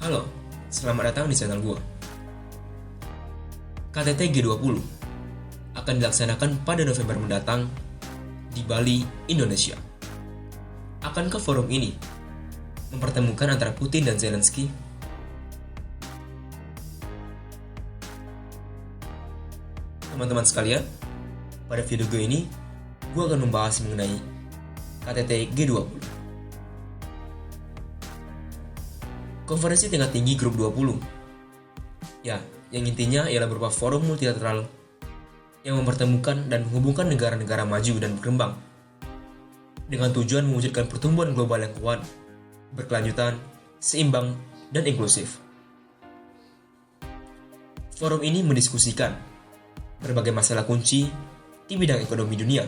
Halo, selamat datang di channel gua. KTT G20 akan dilaksanakan pada November mendatang di Bali, Indonesia. Akankah forum ini mempertemukan antara Putin dan Zelensky? Teman-teman sekalian, pada video gue ini, gue akan membahas mengenai KTT G20. Konferensi tingkat tinggi Grup 20. Ya, yang intinya ialah berupa forum multilateral yang mempertemukan dan menghubungkan negara-negara maju dan berkembang dengan tujuan mewujudkan pertumbuhan global yang kuat, berkelanjutan, seimbang, dan inklusif. Forum ini mendiskusikan berbagai masalah kunci di bidang ekonomi dunia.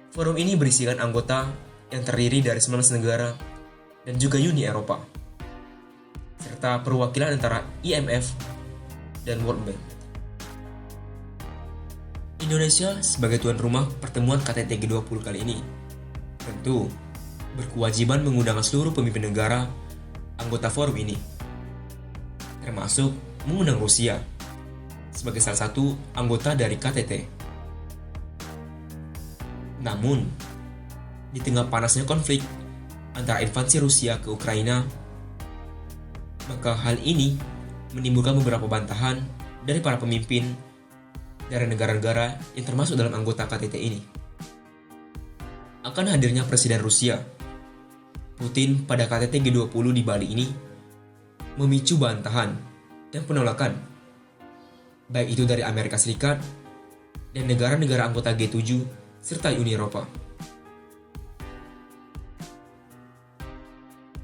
Forum ini berisikan anggota yang terdiri dari 19 negara dan juga Uni Eropa, serta perwakilan antara IMF dan World Bank. Indonesia sebagai tuan rumah pertemuan KTT G20 kali ini tentu berkewajiban mengundang seluruh pemimpin negara anggota forum ini, termasuk mengundang Rusia sebagai salah satu anggota dari KTT. Namun, di tengah panasnya konflik antara invasi Rusia ke Ukraina, maka hal ini menimbulkan beberapa bantahan dari para pemimpin dari negara-negara yang termasuk dalam anggota KTT ini. Akan hadirnya Presiden Rusia, Putin pada KTT G20 di Bali ini memicu bantahan dan penolakan, baik itu dari Amerika Serikat dan negara-negara anggota G7 serta Uni Eropa.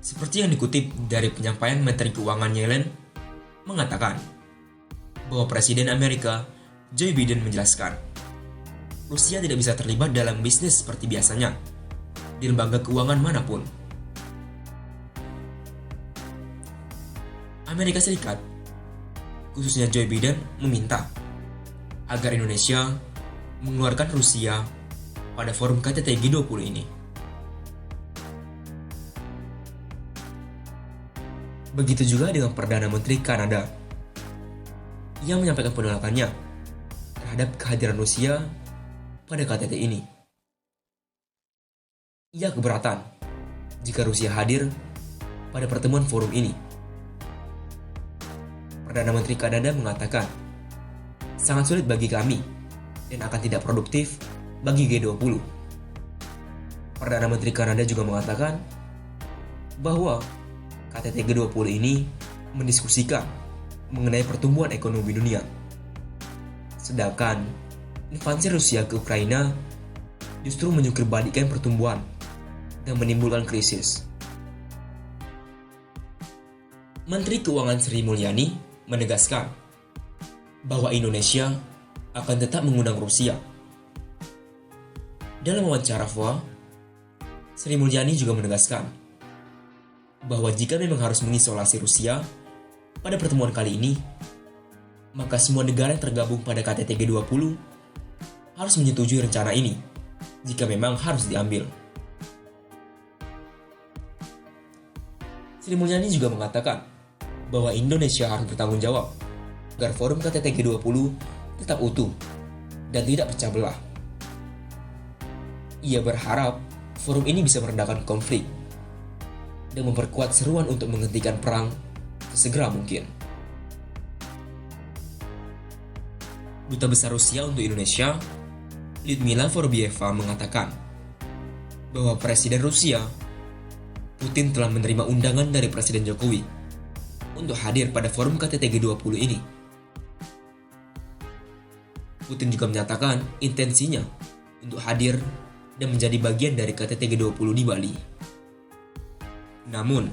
Seperti yang dikutip dari penyampaian Menteri Keuangan Yellen, mengatakan bahwa Presiden Amerika Joe Biden menjelaskan, Rusia tidak bisa terlibat dalam bisnis seperti biasanya di lembaga keuangan manapun. Amerika Serikat, khususnya Joe Biden, meminta agar Indonesia mengeluarkan Rusia pada forum KTT G20 ini. Begitu juga dengan Perdana Menteri Kanada yang menyampaikan penolakannya terhadap kehadiran Rusia pada KTT ini. Ia keberatan jika Rusia hadir pada pertemuan forum ini. Perdana Menteri Kanada mengatakan, sangat sulit bagi kami dan akan tidak produktif bagi G20. Perdana Menteri Kanada juga mengatakan bahwa KTT G20 ini mendiskusikan mengenai pertumbuhan ekonomi dunia. Sedangkan invasi Rusia ke Ukraina justru menyukurbalikkan pertumbuhan dan menimbulkan krisis. Menteri Keuangan Sri Mulyani menegaskan bahwa Indonesia akan tetap mengundang Rusia. Dalam wawancara VOA, Sri Mulyani juga menegaskan bahwa jika memang harus mengisolasi Rusia pada pertemuan kali ini, maka semua negara yang tergabung pada KTT G20 harus menyetujui rencana ini jika memang harus diambil. Sri Mulyani juga mengatakan bahwa Indonesia harus bertanggung jawab agar forum KTT G20 tetap utuh dan tidak pecah belah. Ia berharap forum ini bisa meredakan konflik dan memperkuat seruan untuk menghentikan perang sesegera mungkin. Duta Besar Rusia untuk Indonesia, Lyudmila Vorobiyeva, mengatakan bahwa Presiden Rusia, Putin, telah menerima undangan dari Presiden Jokowi untuk hadir pada forum KTT G20 ini. Putin juga menyatakan intensinya untuk hadir dan menjadi bagian dari KTT G20 di Bali. Namun,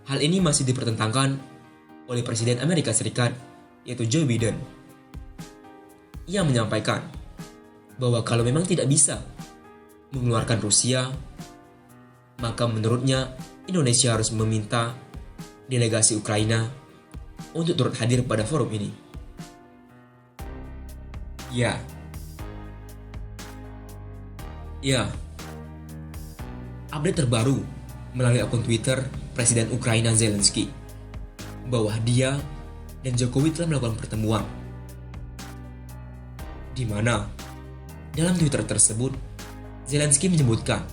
hal ini masih dipertentangkan oleh Presiden Amerika Serikat, yaitu Joe Biden. Ia menyampaikan bahwa kalau memang tidak bisa mengeluarkan Rusia, maka menurutnya Indonesia harus meminta delegasi Ukraina untuk turut hadir pada forum ini. Ya, update terbaru melalui akun Twitter Presiden Ukraina Zelensky bahwa dia dan Jokowi telah melakukan pertemuan, di mana dalam Twitter tersebut Zelensky menyebutkan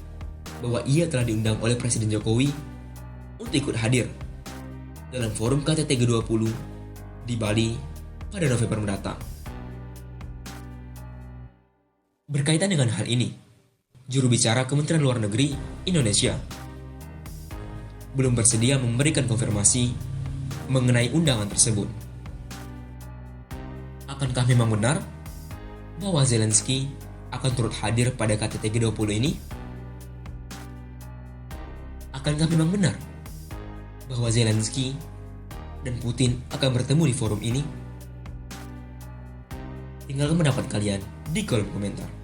bahwa ia telah diundang oleh Presiden Jokowi untuk ikut hadir dalam forum KTT G20 di Bali pada November mendatang. Berkaitan dengan hal ini, juru bicara Kementerian Luar Negeri Indonesia belum bersedia memberikan konfirmasi mengenai undangan tersebut. Akankah memang benar bahwa Zelensky akan turut hadir pada KTT G20 ini? Akankah memang benar bahwa Zelensky dan Putin akan bertemu di forum ini? Tinggalkan pendapat kalian di kolom komentar.